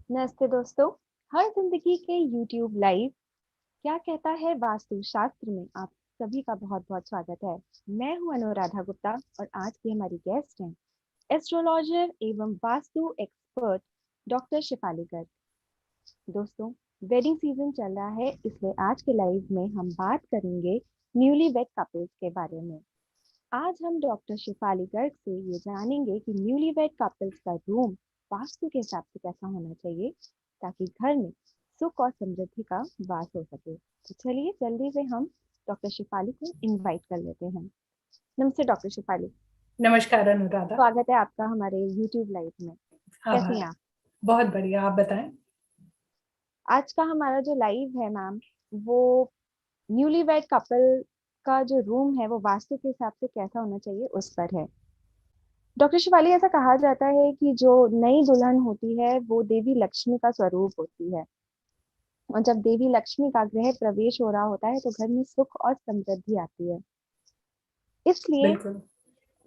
नमस्ते दोस्तों। हर जिंदगी के YouTube लाइव क्या कहता है वास्तुशास्त्र में आप सभी का बहुत बहुत स्वागत है। मैं हूं अनुराधा गुप्ता और आज की हमारी गेस्ट हैं एस्ट्रोलॉजर एवं वास्तु एक्सपर्ट डॉक्टर शिफाली गर्ग। दोस्तों, वेडिंग सीजन चल रहा है, इसलिए आज के लाइव में हम बात करेंगे न्यूली वेड कपल्स के बारे में। आज हम डॉक्टर शिफाली गर्ग से ये जानेंगे कि न्यूली वेड कपल्स का रूम वास्तु के हिसाब से कैसा होना चाहिए ताकि घर में सुख और समृद्धि का वास हो सके। तो चलिए जल्दी से हम डॉक्टर शिफाली को इनवाइट कर लेते हैं। नमस्ते डॉक्टर शिफाली। नमस्कार अनुराधा। स्वागत है आपका हमारे यूट्यूब लाइव में। कैसे हैं आभार। आप? बहुत बढ़िया, आप बताएं। आज का हमारा जो लाइव है मैम, वो न्यूली वेड कपल का जो रूम है वो वास्तु के हिसाब से कैसा होना चाहिए उस पर है। डॉक्टर शिवाली, ऐसा कहा जाता है कि जो नई दुल्हन होती है वो देवी लक्ष्मी का स्वरूप होती है, और जब देवी लक्ष्मी का गृह प्रवेश हो रहा होता है तो घर में सुख और समृद्धि आती है। इसलिए बिल्कुल।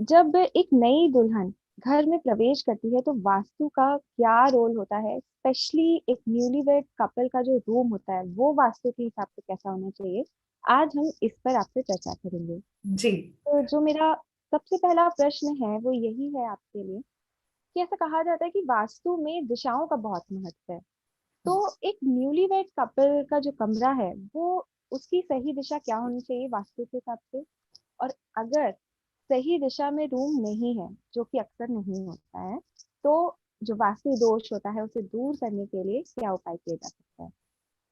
जब एक नई दुल्हन घर में प्रवेश करती है तो वास्तु का क्या रोल होता है, स्पेशली एक न्यूली वेड कपल का जो रूम होता है वो वास्तु के हिसाब से कैसा होना चाहिए, आज हम इस पर आपसे चर्चा करेंगे। जी। तो जो मेरा सबसे पहला प्रश्न है वो यही है आपके लिए कि ऐसा कहा जाता है कि वास्तु में दिशाओं का बहुत महत्व है। तो एक न्यूली वेड कपल का जो कमरा है वो उसकी सही दिशा क्या होनी चाहिए वास्तु के हिसाब से, और अगर सही दिशा में रूम नहीं है, जो कि अक्सर नहीं होता है, तो जो वास्तु दोष होता है उसे दूर करने के लिए क्या उपाय किए जा सकता है?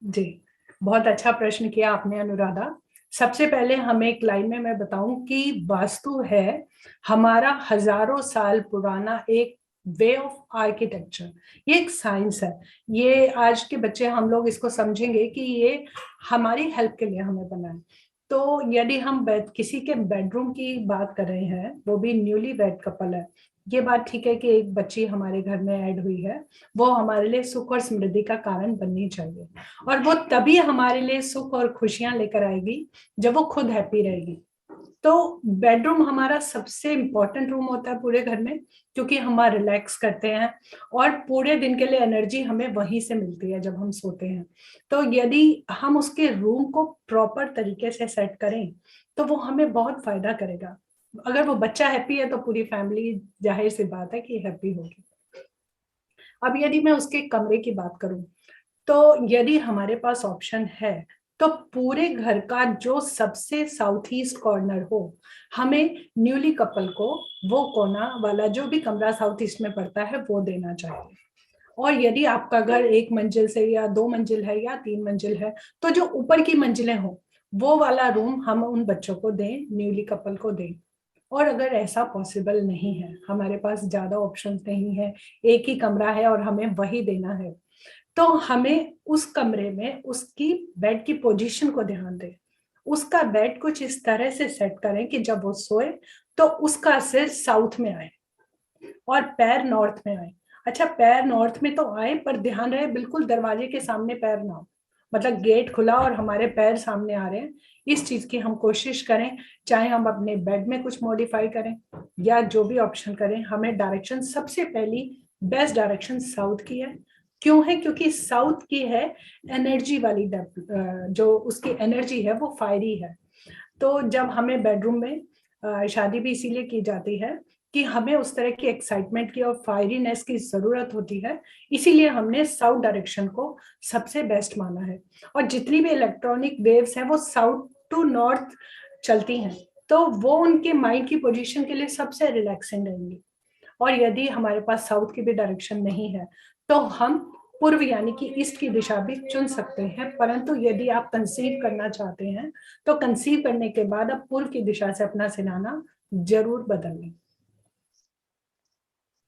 जी, बहुत अच्छा प्रश्न किया आपने अनुराधा। सबसे पहले हमें एक लाइन में मैं बताऊं कि वास्तु है हमारा हजारों साल पुराना एक वे ऑफ आर्किटेक्चर। ये एक साइंस है। ये आज के बच्चे हम लोग इसको समझेंगे कि ये हमारी हेल्प के लिए हमें बना है। तो यदि हम किसी के बेडरूम की बात कर रहे हैं, वो भी न्यूली वेड कपल है, ये बात ठीक है कि एक बच्ची हमारे घर में ऐड हुई है, वो हमारे लिए सुख और समृद्धि का कारण बननी चाहिए। और वो तभी हमारे लिए सुख और खुशियां लेकर आएगी जब वो खुद हैप्पी रहेगी। तो बेडरूम हमारा सबसे इंपॉर्टेंट रूम होता है पूरे घर में, क्योंकि हम रिलैक्स करते हैं और पूरे दिन के लिए एनर्जी हमें वहीं से मिलती है जब हम सोते हैं। तो यदि हम उसके रूम को प्रॉपर तरीके से सेट करें तो वो हमें बहुत फायदा करेगा। अगर वो बच्चा हैप्पी है तो पूरी फैमिली जाहिर सी बात है कि हैप्पी होगी। अब यदि मैं उसके कमरे की बात करूं, तो यदि हमारे पास ऑप्शन है तो पूरे घर का जो सबसे साउथ ईस्ट कॉर्नर हो, हमें न्यूली कपल को वो कोना वाला जो भी कमरा साउथ ईस्ट में पड़ता है वो देना चाहिए। और यदि आपका घर एक मंजिल से या दो मंजिल है या तीन मंजिल है, तो जो ऊपर की मंजिलें हो वो वाला रूम हम उन बच्चों को दें, न्यूली कपल को दें। और अगर ऐसा पॉसिबल नहीं है, हमारे पास ज्यादा ऑप्शंस नहीं है, एक ही कमरा है और हमें वही देना है, तो हमें उस कमरे में उसकी बेड की पोजीशन को ध्यान दें। उसका बेड कुछ इस तरह से सेट करें कि जब वो सोए तो उसका सिर साउथ में आए और पैर नॉर्थ में आए। अच्छा, पैर नॉर्थ में तो आए पर ध्यान रहे बिल्कुल दरवाजे के सामने पैर ना हो, मतलब गेट खुला और हमारे पैर सामने आ रहे हैं। इस चीज की हम कोशिश करें। चाहे हम अपने बेड में कुछ मॉडिफाई करें या जो भी ऑप्शन करें, हमें डायरेक्शन सबसे पहली बेस्ट डायरेक्शन साउथ की है। क्यों है? क्योंकि साउथ की है एनर्जी वाली जो उसकी एनर्जी है वो फायरी है। तो जब हमें बेडरूम में शादी भी इसीलिए की जाती है कि हमें उस तरह की एक्साइटमेंट की और फायरीनेस की जरूरत होती है, इसीलिए हमने साउथ डायरेक्शन को सबसे बेस्ट माना है। और जितनी भी इलेक्ट्रॉनिक वेव्स हैं वो साउथ टू नॉर्थ चलती हैं, तो वो उनके माइंड की पोजीशन के लिए सबसे रिलैक्सिंग रहेंगी। और यदि हमारे पास साउथ की भी डायरेक्शन नहीं है तो हम पूर्व यानी कि ईस्ट की दिशा भी चुन सकते हैं। परंतु यदि आप कंसीव करना चाहते हैं तो कंसीव करने के बाद आप पूर्व की दिशा से अपना सिनाना जरूर बदल लें।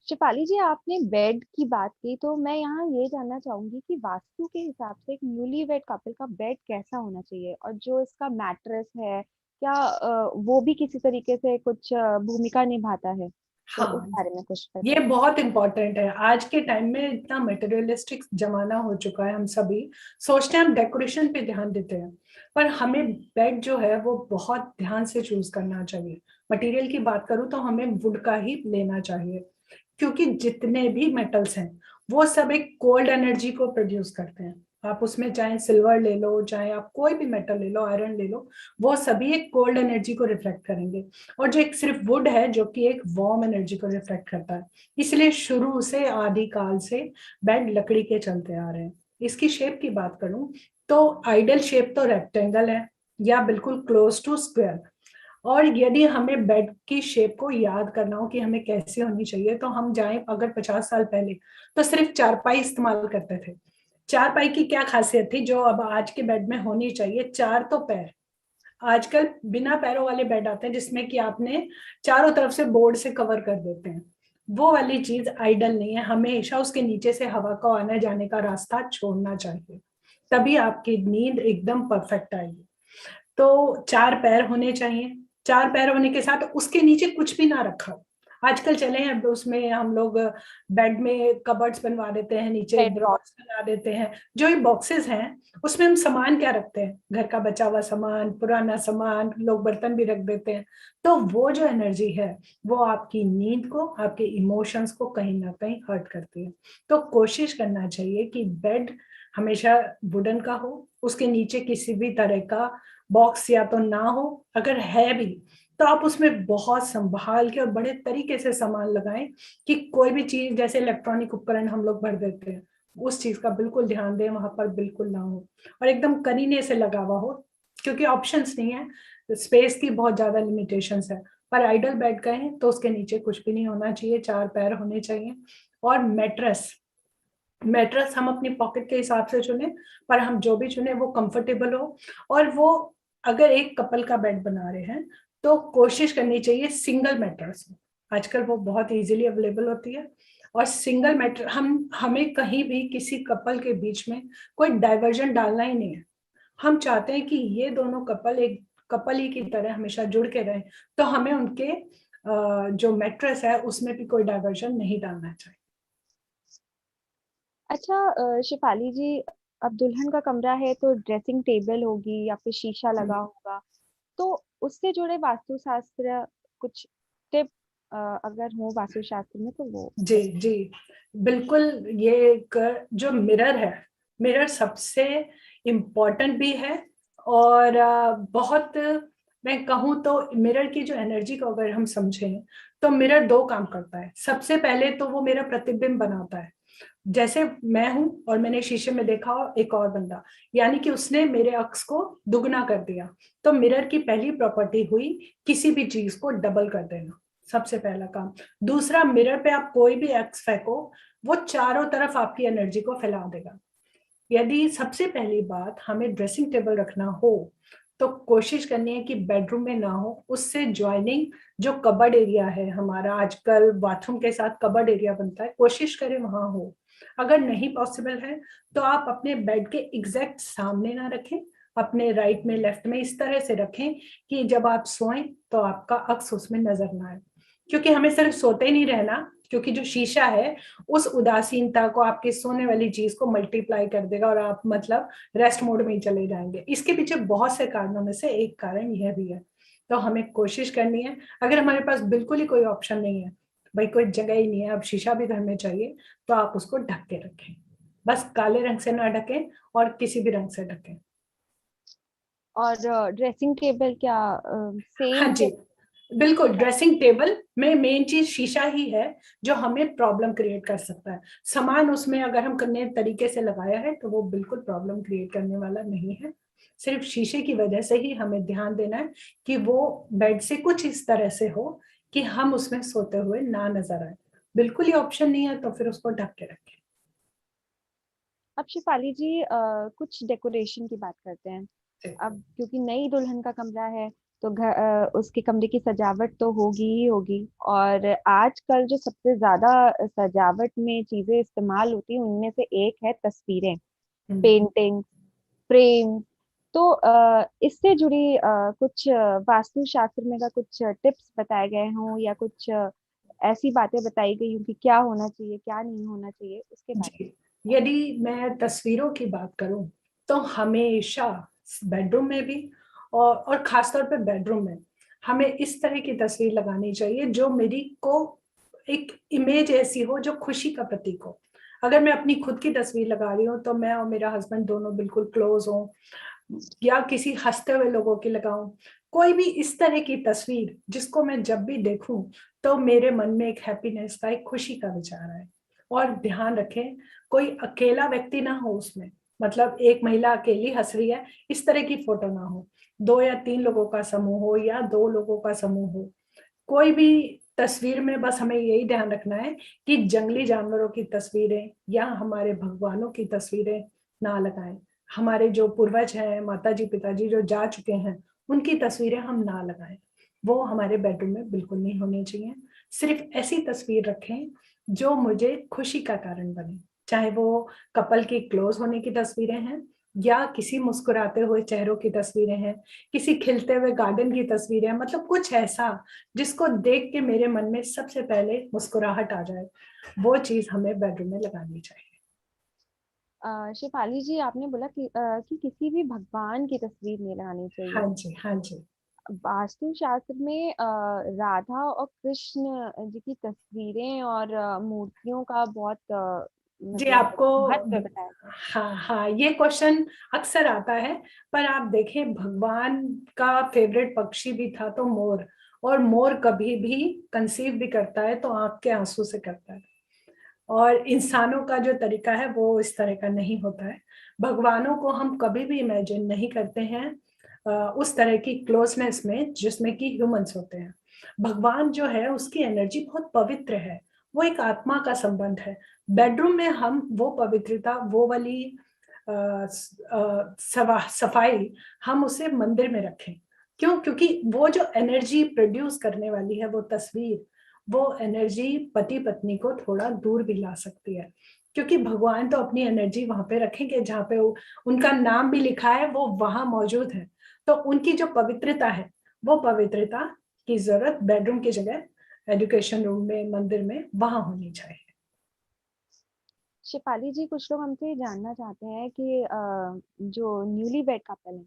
शिपाली जी, आपने बेड की बात की तो मैं यहाँ ये जानना चाहूंगी कि वास्तु के हिसाब से एक न्यूली वेड कपल का बेड कैसा होना चाहिए, और जो इसका मैट्रेस है क्या वो भी किसी तरीके से कुछ भूमिका निभाता है? तो उस हाँ, बारे में कुछ ये बताइए। बहुत इंपॉर्टेंट है। आज के टाइम में इतना मटेरियलिस्टिक जमाना हो चुका है, हम सभी सोचते हैं, हम डेकोरेशन पे ध्यान देते हैं, पर हमें बेड जो है वो बहुत ध्यान से चूज करना चाहिए। मटेरियल की बात करूं तो हमें वुड का ही लेना चाहिए, क्योंकि जितने भी मेटल्स हैं वो सब एक कोल्ड एनर्जी को प्रोड्यूस करते हैं। आप उसमें चाहे सिल्वर ले लो, चाहे आप कोई भी मेटल ले लो, आयरन ले लो, वो सभी एक कोल्ड एनर्जी को रिफ्लेक्ट करेंगे। और जो एक सिर्फ वुड है जो कि एक वार्म एनर्जी को रिफ्लेक्ट करता है। इसलिए शुरू से आदि काल से बेड लकड़ी के चलते आ रहे हैं। इसकी शेप की बात करूं तो आइडियल शेप तो रेक्टेंगल है या बिल्कुल क्लोज टू स्क्वायर। और यदि हमें बेड की शेप को याद करना हो कि हमें कैसे होनी चाहिए, तो हम जाएं अगर 50 साल पहले, तो सिर्फ चारपाई इस्तेमाल करते थे। चारपाई की क्या खासियत थी जो अब आज के बेड में होनी चाहिए? चार तो पैर। आजकल बिना पैरों वाले बेड आते हैं जिसमें कि आपने चारों तरफ से बोर्ड से कवर कर देते हैं। वो वाली चीज आइडल नहीं है। हमेशा उसके नीचे से हवा का आने जाने का रास्ता छोड़ना चाहिए, तभी आपकी नींद एकदम परफेक्ट आएगी। तो चार पैर होने चाहिए। चार पैर होने के साथ उसके नीचे कुछ भी ना रखा हो। आजकल चले हैं उसमें हम लोग बेड में कबर्ड्स बनवा देते हैं, नीचे बेडरॉक। ड्रॉर्स बना देते हैं। जो ये बॉक्सेस हैं उसमें हम सामान क्या रखते हैं? घर का बचा हुआ सामान, पुराना सामान, लोग बर्तन भी रख देते हैं। तो वो जो एनर्जी है वो आपकी नींद को, आपके इमोशंस को कहीं ना कहीं हर्ट करती है। तो कोशिश करना चाहिए कि बेड हमेशा वुडन का हो, उसके नीचे किसी भी तरह का बॉक्स या तो ना हो। अगर है भी तो आप उसमें बहुत संभाल के और बड़े तरीके से सामान लगाएं कि कोई भी चीज, जैसे इलेक्ट्रॉनिक उपकरण हम लोग भर देते हैं, उस चीज का बिल्कुल ध्यान दें, वहां पर बिल्कुल ना हो। और एकदम करीने से लगा हुआ हो, क्योंकि ऑप्शंस नहीं है, स्पेस की बहुत ज्यादा लिमिटेशंस है। पर आइडल बेड का है तो उसके नीचे कुछ भी नहीं होना चाहिए, चार पैर होने चाहिए। और मैट्रेस, मैट्रेस हम अपनी पॉकेट के हिसाब से चुने, पर हम जो भी चुने वो कंफर्टेबल हो। और वो, अगर एक कपल का बेड बना रहे हैं तो कोशिश करनी चाहिए सिंगल मैट्रेस में। आजकल वो बहुत इजीली अवेलेबल होती है। और सिंगल मैट्रेस, हमें कहीं भी किसी कपल के बीच में कोई डाइवर्जन डालना ही नहीं है। हम चाहते हैं कि ये दोनों कपल एक कपल ही की तरह हमेशा जुड़ के रहें। तो हमें उनके जो मैट्रेस है उसमें भी कोई डाइवर्जन नहीं डालना चाहिए। अच्छा, शिफाली जी, अब दुल्हन का कमरा है तो ड्रेसिंग टेबल होगी या फिर शीशा लगा होगा, तो उससे जुड़े वास्तुशास्त्र कुछ टिप अगर हो वास्तुशास्त्र में तो वो जी जी, बिल्कुल। ये एक जो मिरर है, मिरर सबसे इम्पोर्टेंट भी है। और बहुत, मैं कहूँ तो मिरर की जो एनर्जी को अगर हम समझें तो मिरर दो काम करता है। सबसे पहले तो वो मेरा प्रतिबिंब बनाता है। जैसे मैं हूं और मैंने शीशे में देखा एक और बंदा, यानी कि उसने मेरे अक्स को दुगना कर दिया। तो मिरर की पहली प्रॉपर्टी हुई किसी भी चीज को डबल कर देना, सबसे पहला काम। दूसरा, मिरर पे आप कोई भी एक्स फेंको, वो चारों तरफ आपकी एनर्जी को फैला देगा। यदि सबसे पहली बात हमें ड्रेसिंग टेबल रखना हो तो कोशिश करनी है कि बेडरूम में ना हो, उससे ज्वाइनिंग जो कबर्ड एरिया है हमारा, आजकल बाथरूम के साथ कबर्ड एरिया बनता है, कोशिश करें वहां हो। अगर नहीं पॉसिबल है तो आप अपने बेड के एग्जैक्ट सामने ना रखें, अपने राइट में, लेफ्ट में इस तरह से रखें कि जब आप सोएं तो आपका अक्स उसमें नजर ना आए। क्योंकि हमें सिर्फ सोते ही नहीं रहना, क्योंकि जो शीशा है उस उदासीनता को, आपके सोने वाली चीज को मल्टीप्लाई कर देगा और आप मतलब रेस्ट मोड में ही चले जाएंगे। इसके पीछे बहुत से कारणों में से एक कारण यह भी है। तो हमें कोशिश करनी है, अगर हमारे पास बिल्कुल ही कोई ऑप्शन नहीं है, भाई कोई जगह ही नहीं है, अब शीशा भी घर में चाहिए, तो आप उसको ढक के रखें। बस काले रंग से ना ढकें और किसी भी रंग से ढकें। और ड्रेसिंग टेबल क्या हाँ सेम जी, बिल्कुल। ड्रेसिंग टेबल में मेन चीज शीशा ही है जो हमें प्रॉब्लम क्रिएट कर सकता है। सामान उसमें अगर हम करने तरीके से लगाया है तो वो बिल्कुल प्रॉब्लम क्रिएट करने वाला नहीं है। सिर्फ शीशे की वजह से ही हमें ध्यान देना है कि वो बेड से कुछ इस तरह से हो कि हम उसमें सोते हुए ना नजर आए। बिल्कुल ही ऑप्शन नहीं है तो फिर उसको ढक के रखें। अब शिफाली जी, कुछ डेकोरेशन की बात करते हैं। अब क्योंकि नई दुल्हन का कमरा है तो उसके कमरे की सजावट तो होगी ही होगी। और आजकल जो सबसे ज्यादा सजावट में चीजें इस्तेमाल होती हैं उनमें से एक है तस्वीरें, हम्म। Painting, frame. तो इससे जुड़ी कुछ वास्तुशास्त्र में का कुछ टिप्स बताए गए हों या कुछ ऐसी बातें बताई गई हों कि क्या होना चाहिए क्या नहीं होना चाहिए, उसके बारे जी, यदि मैं तस्वीरों की बात करूं तो हमेशा बेडरूम में भी और खासतौर पे बेडरूम में हमें इस तरह की तस्वीर लगानी चाहिए जो मेरी को एक इमेज ऐसी हो जो खुशी का प्रतीक हो। अगर मैं अपनी खुद की तस्वीर लगा रही हूँ तो मैं और मेरा हस्बैंड दोनों बिल्कुल क्लोज हों, या किसी हंसते हुए लोगों की लगाऊं, कोई भी इस तरह की तस्वीर जिसको मैं जब भी देखूं तो मेरे मन में एक हैप्पीनेस का, एक खुशी का विचार आए। और ध्यान रखें, कोई अकेला व्यक्ति ना हो उसमें, मतलब एक महिला अकेली हंस रही है इस तरह की फोटो ना हो, 2 या 3 लोगों का समूह हो या 2 लोगों का समूह हो। कोई भी तस्वीर में बस हमें यही ध्यान रखना है कि जंगली जानवरों की तस्वीरें या हमारे भगवानों की तस्वीरें ना लगाएं। हमारे जो पूर्वज हैं, माताजी पिताजी जो जा चुके हैं, उनकी तस्वीरें हम ना लगाएं। वो हमारे बेडरूम में बिल्कुल नहीं होनी चाहिए। सिर्फ ऐसी तस्वीर रखें जो मुझे खुशी का कारण बने, चाहे वो कपल की क्लोज होने की तस्वीरें हैं या किसी मुस्कुराते हुए चेहरों की तस्वीरें हैं, किसी खिलते हुए गार्डन की तस्वीरें हैं, मतलब कुछ ऐसा जिसको देख के मेरे मन में सबसे पहले मुस्कुराहट आ जाए, वो चीज हमें बेडरूम में लगानी चाहिए। शेफाली जी, आपने बोला कि किसी भी भगवान की तस्वीर नहीं लगानी हाँ चाहिए। जी, हाँ जी। वास्तु शास्त्र में राधा और कृष्ण जी की तस्वीरें और मूर्तियों का बहुत जी, मतलब आपको, महत्व बताया गया है। हाँ हाँ, ये क्वेश्चन अक्सर आता है। पर आप देखें, भगवान का फेवरेट पक्षी भी था तो मोर, और मोर कभी भी कंसीव भी करता है तो आंख के आंसू से करता है। और इंसानों का जो तरीका है वो इस तरह का नहीं होता है। भगवानों को हम कभी भी इमेजिन नहीं करते हैं उस तरह की क्लोजनेस में जिसमें कि ह्यूमंस होते हैं। भगवान जो है उसकी एनर्जी बहुत पवित्र है, वो एक आत्मा का संबंध है। बेडरूम में हम वो पवित्रता, वो वाली सफाई हम उसे मंदिर में रखें। क्यों? क्योंकि वो जो एनर्जी प्रोड्यूस करने वाली है वो तस्वीर, वो एनर्जी पति पत्नी को थोड़ा दूर भी ला सकती है। क्योंकि भगवान तो अपनी एनर्जी वहां पे रखेंगे जहाँ पे उनका नाम भी लिखा है, वो वहां मौजूद है। तो उनकी जो पवित्रता है, वो पवित्रता की जरूरत बेडरूम की जगह एजुकेशन रूम में, मंदिर में, वहां होनी चाहिए। शेफाली जी, कुछ लोग हमसे ये जानना चाहते हैं कि जो न्यूली वेड कपल है,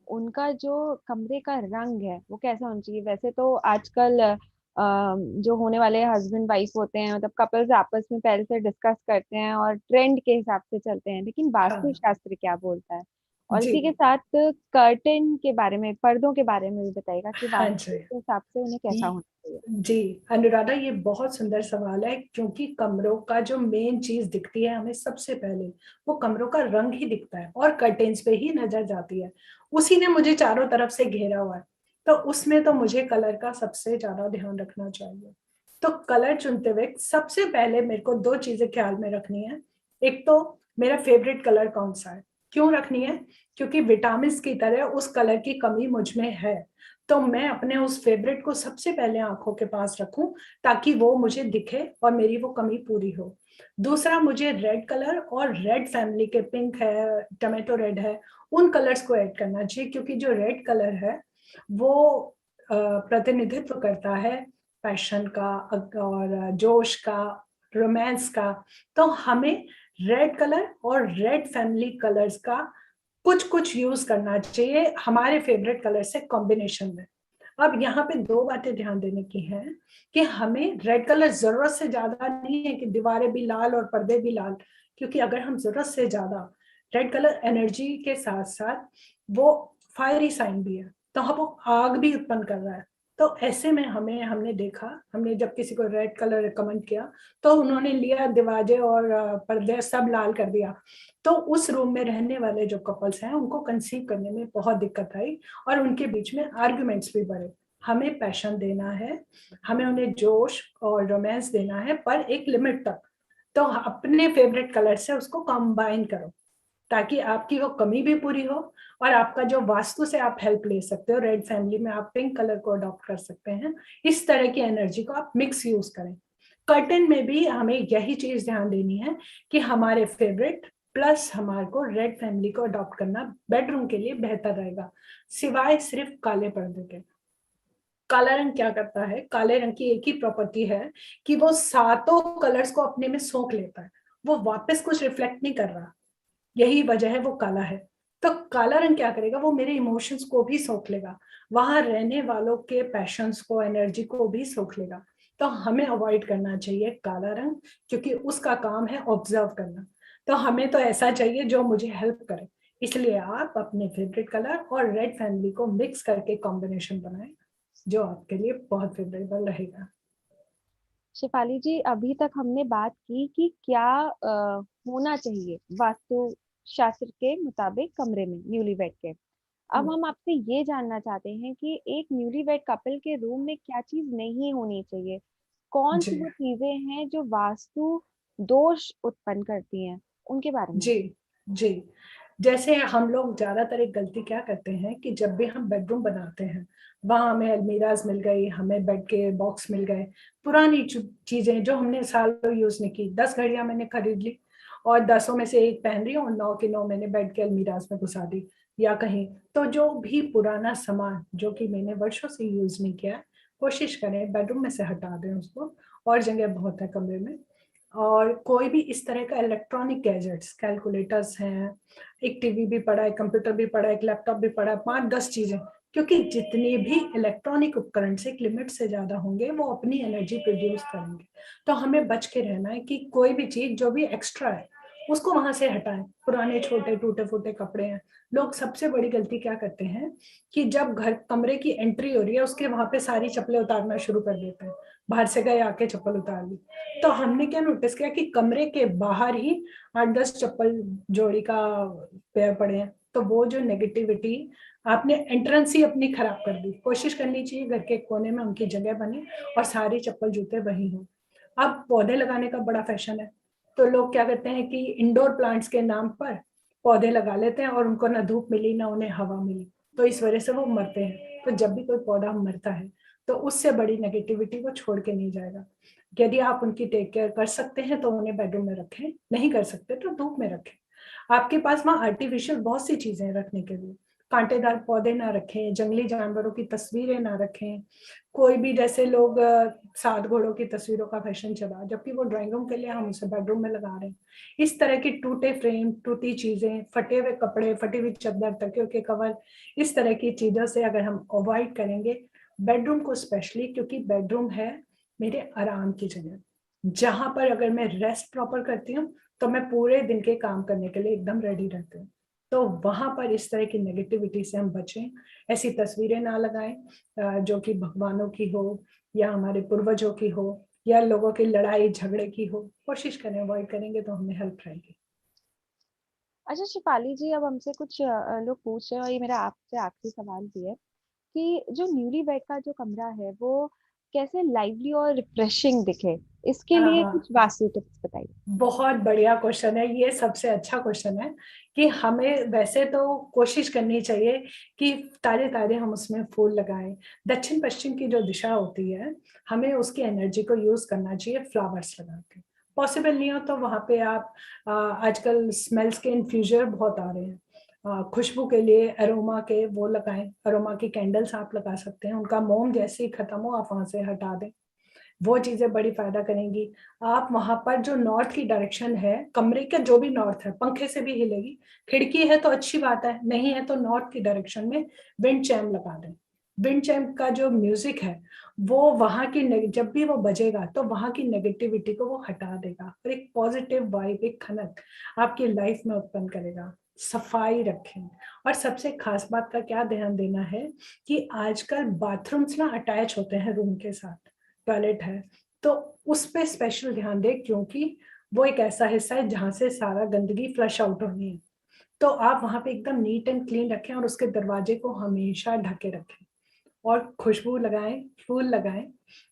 उनका जो कमरे का रंग है वो कैसा होना चाहिए। वैसे तो आजकल जो होने वाले हस्बैंड वाइफ होते हैं, मतलब कपल्स आपस में पहले से डिस्कस करते हैं और ट्रेंड के हिसाब से चलते हैं, लेकिन वास्तु हाँ शास्त्र क्या बोलता है। और जी, इसी के साथ कर्टेन के बारे में, पर्दों के बारे में भी बताइएगा कि हाँ वास्तु जी। के हिसाब से उन्हें कैसा ये- होना चाहिए। जी अनुराधा, ये बहुत सुंदर सवाल है, क्योंकि कमरों का जो मेन चीज दिखती है हमें सबसे पहले, वो कमरों का रंग ही दिखता है और कर्टेन्स पे ही नजर जाती है। उसी ने मुझे चारों तरफ से घेरा हुआ है, तो उसमें तो मुझे कलर का सबसे ज्यादा ध्यान रखना चाहिए। तो कलर चुनते हुए सबसे पहले मेरे को 2 चीजें ख्याल में रखनी है। एक तो मेरा फेवरेट कलर कौन सा है। क्यों रखनी है? क्योंकि विटामिन की तरह उस कलर की कमी मुझ में है, तो मैं अपने उस फेवरेट को सबसे पहले आंखों के पास रखूं ताकि वो मुझे दिखे और मेरी वो कमी पूरी हो। दूसरा, मुझे रेड कलर और रेड फैमिली के, पिंक है, टमाटो रेड है, उन कलर्स को ऐड करना चाहिए, क्योंकि जो रेड कलर है वो प्रतिनिधित्व करता है पैशन का और जोश का, रोमांस का। तो हमें रेड कलर और रेड फैमिली कलर्स का कुछ कुछ यूज करना चाहिए हमारे फेवरेट कलर से कॉम्बिनेशन में। अब यहाँ पे 2 बातें ध्यान देने की हैं कि हमें रेड कलर जरूरत से ज्यादा नहीं है कि दीवारें भी लाल और पर्दे भी लाल, क्योंकि अगर हम जरूरत से ज्यादा, रेड कलर एनर्जी के साथ साथ वो फायरी साइन भी है, तो हम वो आग भी उत्पन्न कर रहा है। तो ऐसे में हमने देखा, हमने जब किसी को रेड कलर रिकमेंड किया तो उन्होंने लिया दरवाजे और पर्दे सब लाल कर दिया। तो उस रूम में रहने वाले जो कपल्स हैं उनको कंसीव करने में बहुत दिक्कत आई और उनके बीच में आर्गुमेंट्स भी बढ़े। हमें पैशन देना है, हमें उन्हें जोश और रोमांस देना है, पर एक लिमिट तक। तो अपने फेवरेट कलर से उसको कंबाइन करो ताकि आपकी वो कमी भी पूरी हो, और आपका जो वास्तु से आप हेल्प ले सकते हो, रेड फैमिली में आप पिंक कलर को अडॉप्ट कर सकते हैं। इस तरह की एनर्जी को आप मिक्स यूज करें। कर्टन में भी हमें यही चीज ध्यान देनी है कि हमारे फेवरेट प्लस हमारे को रेड फैमिली को अडॉप्ट करना बेडरूम के लिए बेहतर रहेगा, सिवाय सिर्फ काले पर्दे के। काला रंग क्या करता है? काले रंग की एक ही प्रॉपर्टी है कि वो सातों कलर्स को अपने में सोख लेता है, वो वापस कुछ रिफ्लेक्ट नहीं कर रहा। यही वजह है वो काला है। तो काला रंग क्या करेगा? वो मेरे इमोशंस को भी सोख लेगा, वहां रहने वालों के पैशंस को, एनर्जी को भी सोख लेगा। तो हमें अवॉइड करना चाहिए काला रंग, क्योंकि उसका काम है ऑब्जर्व करना। तो हमें तो ऐसा चाहिए जो मुझे हेल्प करे। इसलिए आप अपने फेवरेट कलर और रेड फैमिली को मिक्स करके कॉम्बिनेशन बनाएं, जो आपके लिए बहुत फेवरेबल रहेगा। शेफाली जी, अभी तक हमने बात की कि क्या होना चाहिए वास्तु शास्त्र के मुताबिक कमरे में न्यूलीवेड के। अब हम आपसे ये जानना चाहते हैं कि एक न्यूलीवेड कपल के रूम में क्या चीज नहीं होनी चाहिए, कौन सी जी वो चीजें हैं जो वास्तु दोष उत्पन्न करती हैं, उनके बारे में। जी जी। जैसे हम लोग ज्यादातर एक गलती क्या करते हैं कि जब भी हम बेडरूम बनाते हैं, वहां हमें अलमीराज मिल गई, हमें बेड के बॉक्स मिल गए, पुरानी चीजें जो हमने सालों यूज नहीं की, 10 घड़ियां मैंने खरीद ली और 10 में से एक पहन रही हूँ और 9 की 9 मैंने बेड के अलमीराज में घुसा दी या कहीं। तो जो भी पुराना सामान जो कि मैंने वर्षों से यूज नहीं किया, कोशिश करें बेडरूम में से हटा दें उसको। और जगह बहुत है कमरे में। और कोई भी इस तरह का इलेक्ट्रॉनिक गैजेट्स, कैलकुलेटर्स हैं, एक टीवी भी पड़ा है, कंप्यूटर भी पड़ा है, एक लैपटॉप भी पड़ा है, 5-10 चीजें। क्योंकि जितने भी इलेक्ट्रॉनिक उपकरण से एक लिमिट से ज्यादा होंगे वो अपनी एनर्जी प्रोड्यूस करेंगे। तो हमें बच के रहना है कि कोई भी चीज जो भी एक्स्ट्रा है उसको वहां से हटाएं। पुराने छोटे टूटे फूटे कपड़े हैं, लोग सबसे बड़ी गलती क्या करते हैं कि जब घर कमरे की एंट्री हो रही है उसके वहां पे सारी चप्पलें उतारना शुरू कर देते हैं। बाहर से गए आके चप्पल उतार ली। तो हमने क्या नोटिस किया कि कमरे के बाहर ही 8-10 चप्पल जोड़ी का पेयर पड़े हैं। तो वो जो नेगेटिविटी, आपने एंट्रेंस ही अपनी खराब कर दी। कोशिश करनी चाहिए घर के कोने में उनकी जगह बने और सारी चप्पल जूते वही हो। अब पौधे लगाने का बड़ा फैशन है, तो लोग क्या करते हैं कि इंडोर प्लांट्स के नाम पर पौधे लगा लेते हैं और उनको ना धूप मिली ना उन्हें हवा मिली, तो इस वजह से वो मरते हैं। तो जब भी कोई पौधा मरता है तो उससे बड़ी नेगेटिविटी वो छोड़ के नहीं जाएगा। यदि आप उनकी टेक केयर कर सकते हैं तो उन्हें बेडरूम में रखें, नहीं कर सकते तो धूप में रखें। आपके पास वहां आर्टिफिशियल बहुत सी चीजें रखने के लिए, कांटेदार पौधे ना रखें, जंगली जानवरों की तस्वीरें ना रखें। कोई भी, जैसे लोग 7 घोड़ों की तस्वीरों का फैशन चला, जबकि वो ड्राइंग रूम के लिए हम उसे बेडरूम में लगा रहे हैं। इस तरह की टूटे फ्रेम, टूटी चीजें, फटे हुए कपड़े, फटी हुई चादर, तकियों के कवर, इस तरह की चीजों से अगर हम अवॉइड करेंगे बेडरूम को स्पेशली, क्योंकि बेडरूम है मेरे आराम की जगह, जहां पर अगर मैं रेस्ट प्रॉपर करती हूँ तो मैं पूरे दिन के काम करने के लिए एकदम रेडी रहती हूँ। तो वहां पर इस तरह की नेगेटिविटी से हम बचें। ऐसी तस्वीरें ना लगाएं जो कि भगवानों की हो या हमारे पूर्वजों की हो या लोगों की लड़ाई झगड़े की हो। कोशिश करें, अवॉइड करेंगे तो हमें हेल्प रहेगी। अच्छा शिफाली जी, अब हमसे कुछ लोग पूछ रहे हैं और ये मेरा आपसे आखिरी सवाल भी है कि जो न्यूली बेड का जो कमरा है वो कैसे लाइवली और रिफ्रेशिंग दिखे, इसके हाँ लिए कुछ हाँ, वास्तु टिप्स बताइए। बहुत बढ़िया क्वेश्चन है ये, सबसे अच्छा क्वेश्चन है। कि हमें वैसे तो कोशिश करनी चाहिए कि ताजे ताजे हम उसमें फूल लगाएं। दक्षिण पश्चिम की जो दिशा होती है, हमें उसकी एनर्जी को यूज करना चाहिए फ्लावर्स लगा के। पॉसिबल नहीं हो तो वहां पे आप आजकल स्मेल्स के इन्फ्यूजर बहुत आ रहे हैं, खुशबू के लिए अरोमा के वो लगाएं। अरोमा की कैंडल्स आप लगा सकते हैं, उनका मोम जैसे ही खत्म हो आप वहां से हटा दें। वो चीजें बड़ी फायदा करेंगी। आप वहां पर जो नॉर्थ की डायरेक्शन है, कमरे का जो भी नॉर्थ है, पंखे से भी हिलेगी। खिड़की है तो अच्छी बात है, नहीं है तो नॉर्थ की डायरेक्शन में विंड चैम लगा दें। विंड चैम का जो म्यूजिक है वो वहां की जब भी वो बजेगा तो वहां की नेगेटिविटी को वो हटा देगा और एक पॉजिटिव वाइब, एक खनक आपकी लाइफ में उत्पन्न करेगा। सफाई रखें। और सबसे खास बात का क्या ध्यान देना है कि आजकल बाथरूम्स ना अटैच होते हैं रूम के साथ, टॉयलेट है, तो उस पे स्पेशल ध्यान दें, क्योंकि वो एक ऐसा हिस्सा है जहां से सारा गंदगी फ्लश आउट होनी है। तो आप वहां पे एकदम नीट एंड क्लीन रखें और उसके दरवाजे को हमेशा ढके रखें और खुशबू लगाएं, फूल लगाएं।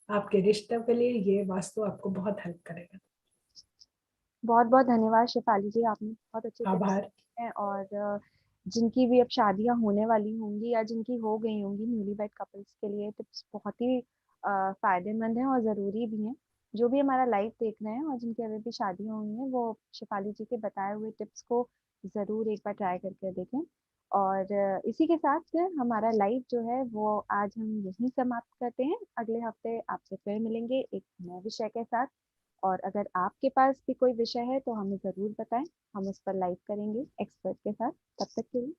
आपके रिश्तों के लिए ये वास्तु आपको बहुत हेल्प करेगा। बहुत बहुत धन्यवाद शेफाली जी, आपने बहुत अच्छे टिप्स आभार। दिए हैं। और जिनकी भी अब शादियां होने वाली होंगी या जिनकी हो गई होंगी, न्यूली वेड कपल्स के लिए टिप्स बहुत ही फायदेमंद हैं और ज़रूरी भी हैं। जो भी हमारा लाइव देख रहे हैं और जिनकी अभी भी शादियां हुई हैं, वो शेफाली जी के बताए हुए टिप्स को ज़रूर एक बार ट्राई करके देखें। और इसी के साथ हमारा लाइव जो है वो आज हम यहीं समाप्त करते हैं। अगले हफ्ते आपसे फिर मिलेंगे एक नए विषय के साथ। और अगर आपके पास भी कोई विषय है तो हमें ज़रूर बताएं, हम उस पर लाइव करेंगे एक्सपर्ट के साथ। तब तक के लिए